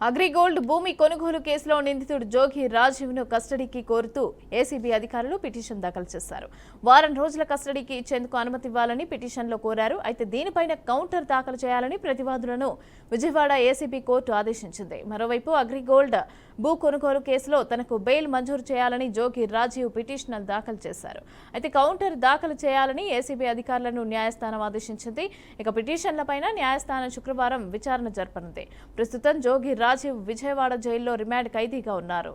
అగ్రిగోల్డ్ భూమి కొనుగోలు కేసులో నిందితుడు జోగి రాజీవ్ను కస్టడీకి కోరుతూ ఏసీబీ అధికారులు పిటిషన్ దాఖలు చేశారు. వారం రోజుల కస్టడీకి ఇచ్చేందుకు అనుమతి ఇవ్వాలని పిటిషన్లో కోరారు. అయితే దీనిపైన కౌంటర్ దాఖలు చేయాలని ప్రతివాదులను విజయవాడ ఏసీబీ కోర్టు ఆదేశించింది. మరోవైపు అగ్రిగోల్డ్ భూ కొనుగోలు కేసులో తనకు బెయిల్ మంజూరు చేయాలని జోగి రాజీవ్ పిటిషన్ దాఖలు చేశారు. అయితే కౌంటర్ దాఖలు చేయాలని ఏసీబీ అధికారులను న్యాయస్థానం ఆదేశించింది. ఇక పిటిషన్లపైన న్యాయస్థానం శుక్రవారం విచారణ జరపనుంది. ప్రస్తుతం జోగి రాజీవ్ విజయవాడ జైల్లో రిమాండ్ ఖైదీగా ఉన్నారు.